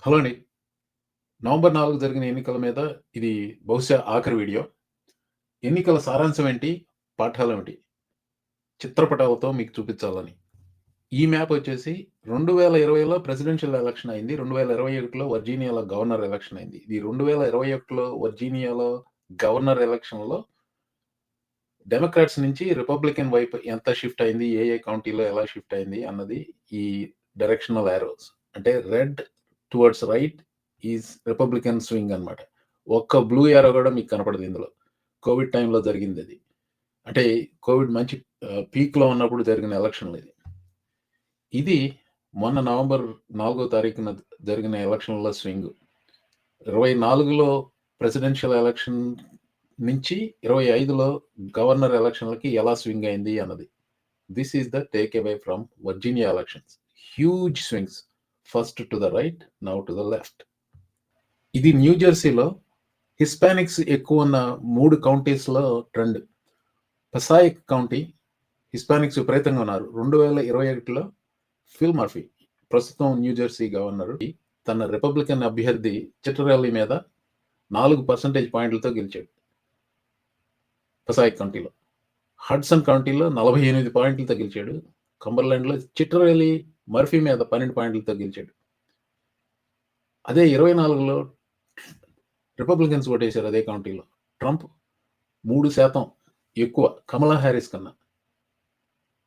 Hello అండి. November 4 జరిగిన ఎన్నికల మీద ఇది బహుశా ఆఖరి వీడియో. ఎన్నికల సారాంశం ఏంటి? పాఠాలేమిటి? చిత్రపటాలతో మీకు చూపించాలని. ఈ మ్యాప్ వచ్చేసి 2020లో ప్రెసిడెన్షియల్ ఎలక్షన్ అయింది. 2021లో వర్జీనియాలో గవర్నర్ ఎలక్షన్ అయింది. ఇది 2021లో వర్జీనియాలో గవర్నర్ ఎలక్షన్‌లో డెమోక్రాట్స్ నుంచి రిపబ్లికన్ వైపు ఎంత షిఫ్ట్ అయింది, ఏ ఏ కౌంటీలో ఎలా షిఫ్ట్ అయింది అన్నది ఈ డైరెక్షనల్ యారోస్. అంటే red towards right is Republican swing అన్నమాట. ఒక్క బ్లూ యారో కూడా మీకు కనపడదు ఇందులో. కోవిడ్ టైంలో జరిగింది అది. అంటే కోవిడ్ మంచి పీక్‌లో ఉన్నప్పుడు జరిగిన ఎలక్షన్‌లు ఇది. ఇది మొన్న నవంబర్ 4వ తారీఖున జరిగిన ఎలక్షన్‌ల స్వింగ్. 24లో ప్రెసిడెన్షియల్ ఎలక్షన్ నుంచి 25లో గవర్నర్ ఎలక్షన్‌లకి ఎలా స్వింగ్ అయింది అన్నది. This is the take away from Virginia elections. Huge swings. First to the right, now to the left. ఇది న్యూ జెర్సీలో హిస్పానిక్స్ ఎక్కువ ఉన్న 3 కౌంటీస్‌లో ట్రెండ్. పసాయిక్ కౌంటీ హిస్పానిక్స్ విపరీతంగా ఉన్నారు. 2021లో ఫిల్ మర్ఫీ ప్రస్తుతం న్యూ జెర్సీ గవర్నర్ తన రిపబ్లికన్ అభ్యర్థి చిట్టరెల్లి మీద 4% పాయింట్లతో గెలిచాడు. పసాయిక్ కౌంటీలో. హడ్సన్ కౌంటీలో 48 పాయింట్లతో గెలిచాడు. కంబర్లాండ్‌లో చిట్టరెల్లి మర్ఫీ మీద 12 పాయింట్లతో గెలిచాడు. అదే 24లో రిపబ్లికన్స్ ఓటేశారు అదే కౌంటీలో. ట్రంప్ 3% ఎక్కువ కమలా హ్యారిస్ కన్నా.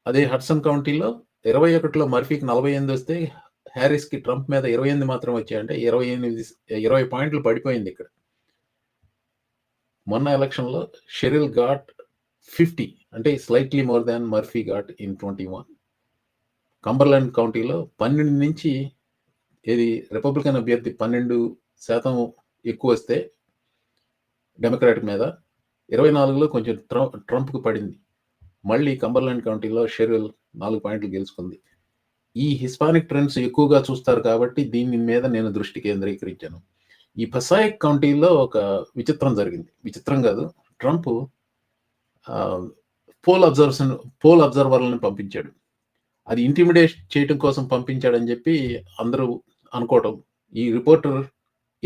అదే హడ్సన్ కౌంటీలో 21లో మర్ఫీకి 48 వస్తే హ్యారిస్‌కి ట్రంప్ మీద 28 మాత్రం వచ్చాయంటే 20 పాయింట్లు పడిపోయింది ఇక్కడ. మొన్న ఎలక్షన్‌లో షెరిల్ గాట్ 50 అంటే slightly more than Murphy got in 21. Cumberland కౌంటీలో 12 నుంచి ఏది రిపబ్లికన్ అభ్యర్థి 12% ఎక్కువ వస్తే డెమోక్రాట్ మీద 24లో కొంచెం ట్రంప్‌కు పడింది. మళ్ళీ కంబర్లాండ్ కౌంటీలో షెరిల్ 4 పాయింట్లు గెలుచుకుంది. ఈ హిస్పానిక్ ట్రెండ్స్ ఎక్కువగా చూస్తారు కాబట్టి దీని మీద నేను దృష్టి కేంద్రీకరించాను. ఈ పసాయిక్ కౌంటీలో ఒక విచిత్రం జరిగింది. విచిత్రం కాదు. ట్రంప్ పోల్ అబ్జర్వర్లను పంపించాడు. అది ఇంటిమిడేట్ చేయడం కోసం పంపించాడని చెప్పి అందరూ అనుకోవటం. ఈ రిపోర్టర్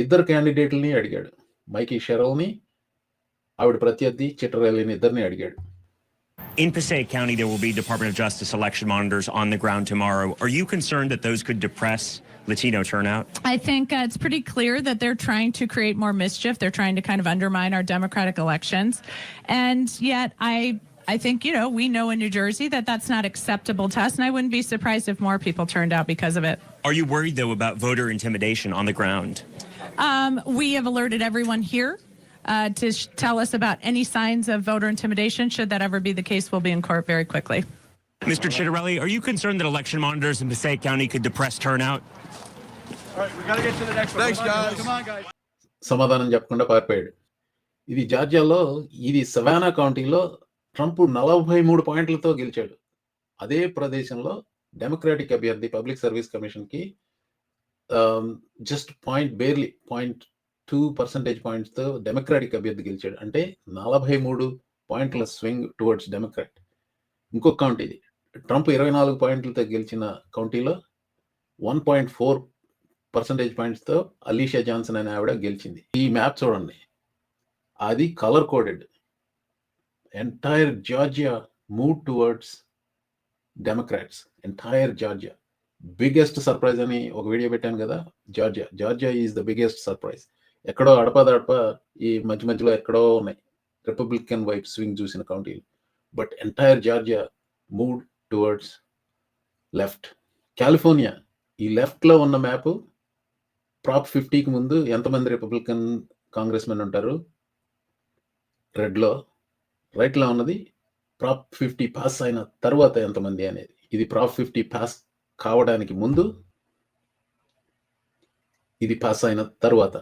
ఇద్దరు క్యాండిడేట్లని అడిగాడు. మైకీ షెరల్ని, ఆవిడ ప్రత్యర్థి చిట్టరెల్లిని ఇద్దరిని అడిగాడు. In Passaic County, there will be Department of Justice election monitors on the ground tomorrow. Are you concerned that those could depress Latino turnout? I think it's pretty clear that they're trying to create more mischief. They're trying to kind of undermine our democratic elections. And yet I think, we know in New Jersey that that's not acceptable to us. And I wouldn't be surprised if more people turned out because of it. Are you worried, though, about voter intimidation on the ground? We have alerted everyone here to tell us about any signs of voter intimidation. Should that ever be the case, we'll be in court very quickly. Mr. Chittarelli, are you concerned that election monitors in Passaic County could depress turnout? All right, we got to get to the next one. Thanks, guys. Come on, guys. సమాధానం చెప్పకుండా పారిపోయాడు. ఇది జార్జియాలో, ఇది savannah కౌంటీలో Trump 43 పాయింట్లతో గెలిచాడు. అదే ప్రదేశంలో democratic అభ్యర్థి పబ్లిక్ సర్వీస్ కమిషన్కి జస్ట్ బేర్లీ 0.2% పాయింట్స్తో డెమోక్రాటిక్ అభ్యర్థి గెలిచాడు. అంటే 43 పాయింట్ల స్వింగ్ టువర్డ్స్ డెమోక్రాట్. ఇంకొక కౌంటీ ఇది. ట్రంప్ 24 పాయింట్లతో గెలిచిన కౌంటీలో 1.4% పాయింట్స్తో అలీషా జాన్సన్ అనే ఆవిడ గెలిచింది. ఈ మ్యాప్ చూడండి, అది colour coded. Entire Georgia move towards Democrats. Entire Georgia. Biggest surprise అని ఒక వీడియో పెట్టాను కదా, Georgia is the biggest surprise. ఎక్కడో అడపదడప ఈ మధ్యలో ఎక్కడో ఉన్నాయి రిపబ్లికన్ వైపు స్వింగ్ చూసిన కౌంటీలు. But entire Georgia move towards left. California, ఈ లెఫ్ట్లో ఉన్న మ్యాప్ ప్రాప్ 50కి ముందు ఎంతమంది రిపబ్లికన్ కాంగ్రెస్ మెన్ ఉంటారు రెడ్లో, రైట్లో ఉన్నది ప్రాప్ 50 పాస్ అయిన తర్వాత ఎంతమంది అనేది. ఇది ప్రాప్ 50 పాస్ కావడానికి ముందు, ఇది పాస్ అయిన తర్వాత.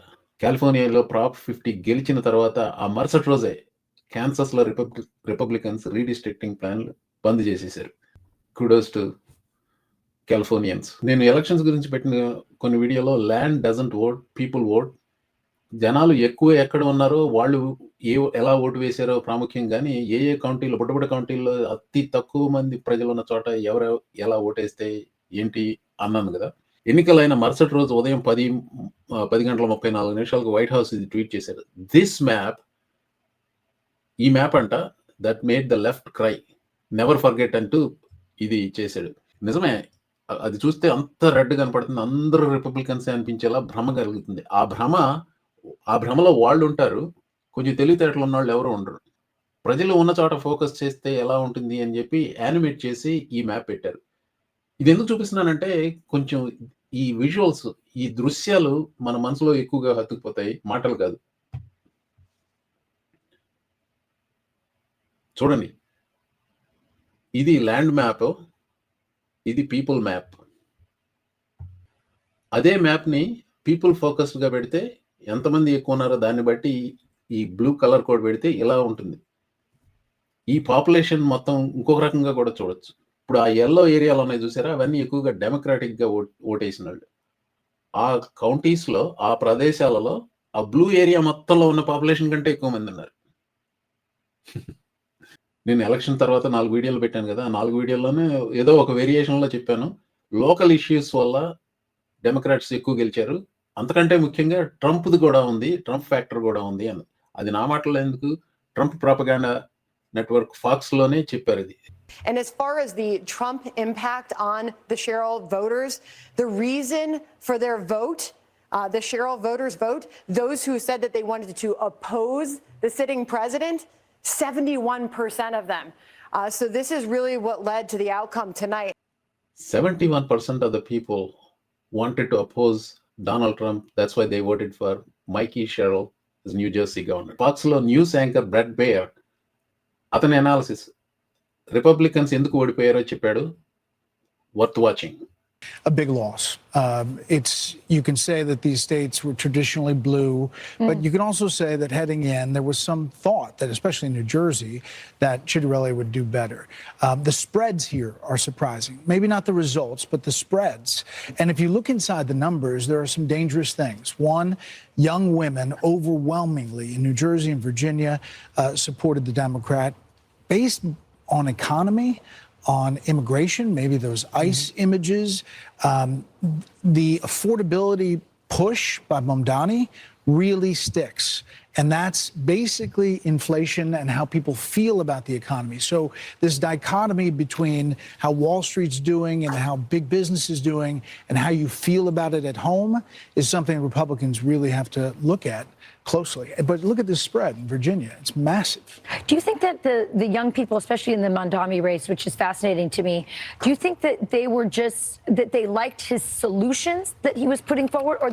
కాలిఫోర్నియాలో ప్రాప్ 50 గెలిచిన తర్వాత ఆ మరుసటి రోజే కాన్సస్లో రిపబ్లికన్స్ రీడిస్ట్రిక్టింగ్ ప్లాన్లు బంద్ చేసేసారు. Kudos to Californians. నేను ఎలక్షన్స్ గురించి పెట్టిన కొన్ని వీడియోలో land doesn't vote, people vote. జనాలు ఎక్కువ ఎక్కడ ఉన్నారో వాళ్ళు ఎలా ఓటు వేశారో ప్రాముఖ్యం, కానీ ఏ కౌంటీలో, బుడ్డబుడ్డ కౌంటీల్లో అతి తక్కువ మంది ప్రజలు ఉన్న చోట ఎవరు ఎలా ఓటేస్తే ఏంటి అన్నాను కదా. ఎన్నికలైన మరుసటి రోజు ఉదయం 10:34 వైట్ హౌస్ ఇది ట్వీట్ చేశారు. దిస్ మ్యాప్, ఈ మ్యాప్ అంట, that made the left cry, never forget అంటూ ఇది చేశాడు. నిజమే, అది చూస్తే అంత రెడ్ కనపడుతుంది, అందరూ రిపబ్లికన్స్ అనిపించేలా భ్రమ కలుగుతుంది. ఆ భ్రమలో వాళ్ళు ఉంటారు, కొంచెం తెలివితేటలు ఉన్న వాళ్ళు ఎవరు ఉండరు. ప్రజలు ఉన్న చోట ఫోకస్ చేస్తే ఎలా ఉంటుంది అని చెప్పి యానిమేట్ చేసి ఈ మ్యాప్ పెట్టారు. ఇది ఎందుకు చూపిస్తున్నానంటే, కొంచెం ఈ విజువల్స్, ఈ దృశ్యాలు మన మనసులో ఎక్కువగా హత్తుకుపోతాయి, మాటలు కాదు. చూడండి, ఇది ల్యాండ్ మ్యాప్, ఇది పీపుల్ మ్యాప్. అదే మ్యాప్ని పీపుల్ ఫోకస్డ్గా పెడితే ఎంతమంది ఎక్కువ ఉన్నారో దాన్ని బట్టి ఈ బ్లూ కలర్ కోడ్ పెడితే ఇలా ఉంటుంది. ఈ పాపులేషన్ మొత్తం ఇంకొక రకంగా కూడా చూడొచ్చు. ఇప్పుడు ఆ యెల్లో ఏరియాలో ఉన్నాయి చూసారా, అవన్నీ ఎక్కువగా డెమోక్రాటిక్గా ఓటేసిన వాళ్ళు. ఆ కౌంటీస్లో, ఆ ప్రదేశాలలో ఆ బ్లూ ఏరియా మొత్తంలో ఉన్న పాపులేషన్ కంటే ఎక్కువ మంది ఉన్నారు. నేను ఎలక్షన్ తర్వాత 4 వీడియోలు పెట్టాను కదా, ఆ 4 వీడియోల్లోనే ఏదో ఒక వేరియేషన్లో చెప్పాను, లోకల్ ఇష్యూస్ వల్ల డెమోక్రాట్స్ ఎక్కువ గెలిచారు, అంతకంటే ముఖ్యంగా ట్రంప్ది కూడా ఉంది, ట్రంప్ ఫ్యాక్టర్ కూడా ఉంది అని. అది నా మాటలో ఎందుకు, ట్రంప్ ప్రాపగాండా నెట్వర్క్ ఫాక్స్లోనే చెప్పారు ఇది. And as far as the Trump impact on the Sherrill voters, the reason for their vote, the Sherrill voters vote, those who said that they wanted to oppose the sitting president, 71% of them. So this is really what led to the outcome tonight. 71% of the people wanted to oppose Donald Trump. That's why they voted for Mikey Sherrill as New Jersey governor. Foxలో news anchor Bret Baier, అతని అనాలిసిస్, Republicans ఎందుకు ఓడిపోయారో చెప్పాడు. Worth watching. A big loss. You can say that these states were traditionally blue, but you can also say that heading in, there was some thought that, especially in New Jersey, that Ciattarelli would do better. The spreads here are surprising. Maybe not the results, but the spreads. And if you look inside the numbers, there are some dangerous things. One, young women overwhelmingly in New Jersey and Virginia supported the Democrat based on economy, on immigration, maybe those ICE images, the affordability push by Mamdani really sticks. And that's basically inflation and how people feel about the economy. So this dichotomy between how Wall Street's doing and how big business is doing and how you feel about it at home is something Republicans really have to look at closely. But look at this spread in Virginia. It's massive. Do you think that the young people, especially in the Mamdani race, which is fascinating to me, do you think that they were that they liked his solutions that he was putting forward, or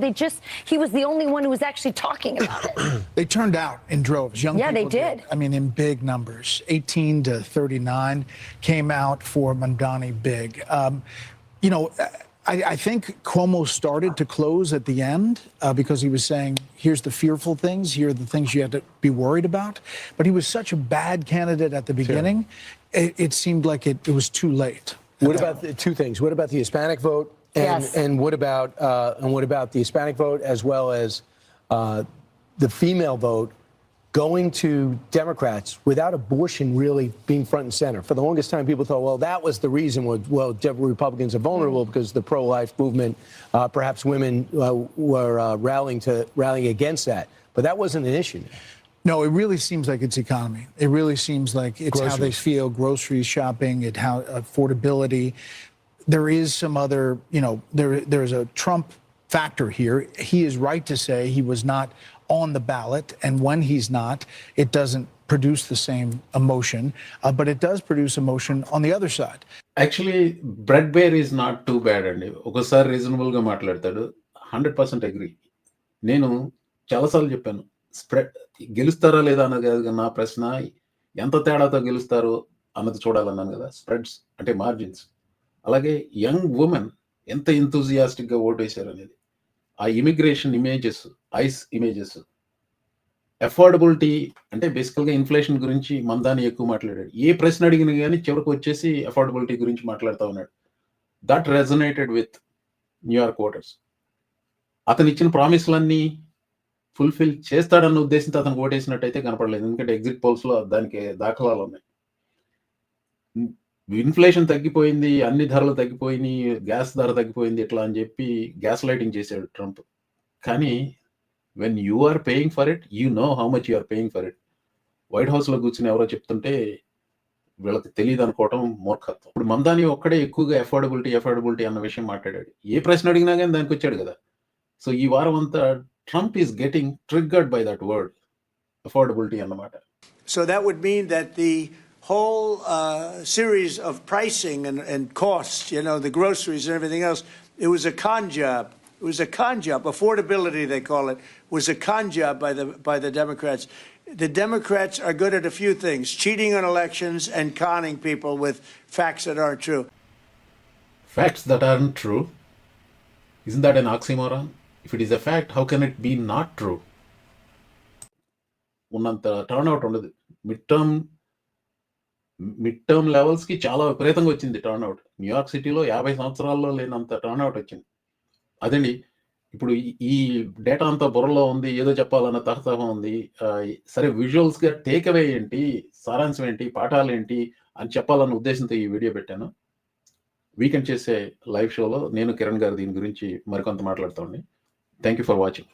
he was the only one who was actually talking about it? They turned out in droves. Young people they did. I mean, in big numbers. 18 to 39 came out for Mamdani big. You know, I think Cuomo started to close at the end because he was saying, here's the fearful things, here are the things you have to be worried about. But he was such a bad candidate at the beginning, it seemed like it was too late. What about two things? What about the Hispanic vote? And what about the Hispanic vote as well as the female vote going to Democrats without abortion really being front and center? For the longest time, people thought, well, that was the reason Republicans are vulnerable because the pro-life movement, perhaps women were rallying against that. But that wasn't an issue. No, it really seems like it's economy. It really seems like it's how they feel, grocery shopping, how affordability. There is some other, there's a Trump factor here. He is right to say he was not on the ballot, and when he's not, it doesn't produce the same emotion, but it does produce emotion on the other side. Actually, Brett Baer is not too bad అండి. ఒకసారి రీజనబుల్గా మాట్లాడతాడు. 100% agree. నేను చాలాసార్లు చెప్పాను, spread గెలుస్తారా లేదా అన్నది కాదు నా ప్రశ్న, ఎంత తేడాతో గెలుస్తారో అన్నది చూడాలన్నాను కదా. స్ప్రెడ్స్ అంటే మార్జిన్స్. అలాగే యంగ్ ఉమెన్ ఎంత ఎంతూజియాస్టిక్గా ఓటు వేశారు అనేది, ఆ immigration images, ice images, affordability అంటే బేసికల్గా ఇన్ఫ్లేషన్ గురించి మందాని ఎక్కువ మాట్లాడాడు. ఏ ప్రశ్న అడిగినా కానీ చివరికి వచ్చేసి అఫోర్డబిలిటీ గురించి మాట్లాడుతూ ఉన్నాడు. That resonated with New York voters. అతను ఇచ్చిన ప్రామిస్లన్నీ ఫుల్ఫిల్ చేస్తాడన్న ఉద్దేశంతో అతను ఓటేసినట్టయితే కనపడలేదు, ఎందుకంటే ఎగ్జిట్ పోల్స్లో దానికి దాఖలాలు ఉన్నాయి. ఇన్ఫ్లేషన్ తగ్గిపోయింది, అన్ని ధరలు తగ్గిపోయినాయి, గ్యాస్ ధర తగ్గిపోయింది ఇట్లా అని చెప్పి గ్యాస్ లైటింగ్ చేశాడు ట్రంప్. కానీ when you are paying for it, you know how much you are paying for it. White హౌస్లో కూర్చుని ఎవరో చెప్తుంటే వీళ్ళకి తెలియదు అనుకోవడం మూర్ఖత్వం. ఇప్పుడు మందాని ఒక్కడే ఎక్కువగా అఫోర్డబిలిటీ అన్న విషయం మాట్లాడాడు. ఏ ప్రశ్న అడిగినా కానీ దానికి వచ్చాడు కదా. సో ఈ వారం అంతా Trump is getting triggered by that word affordability అన్నమాట. So that would mean that the whole series of pricing and costs, you know, the groceries and everything else, it was a con job. It was a con job. Affordability, they call it, was a con job by the Democrats. The Democrats are good at a few things: cheating on elections and conning people with facts that aren't true. Facts that aren't true? Isn't that an oxymoron? If it is a fact, how can it be not true? ఉన్నంత turn out ఉండదు. Mid term లెవెల్స్కి చాలా విపరీతంగా వచ్చింది turn out. New York సిటీలో 50 సంవత్సరాల్లో లేనంత turn out వచ్చింది. అదండి. ఇప్పుడు ఈ డేటా అంతా బుర్రలో ఉంది, ఏదో చెప్పాలన్న తహతహం ఉంది. సరే విజువల్స్గా టేక్ అవే ఏంటి, సారాంశం ఏంటి, పాఠాలు ఏంటి అని చెప్పాలన్న ఉద్దేశంతో ఈ వీడియో పెట్టాను. వీకెండ్ చేసే లైవ్ షోలో నేను కిరణ్ గారు దీని గురించి మరికొంత మాట్లాడతామండి. Thank you for watching.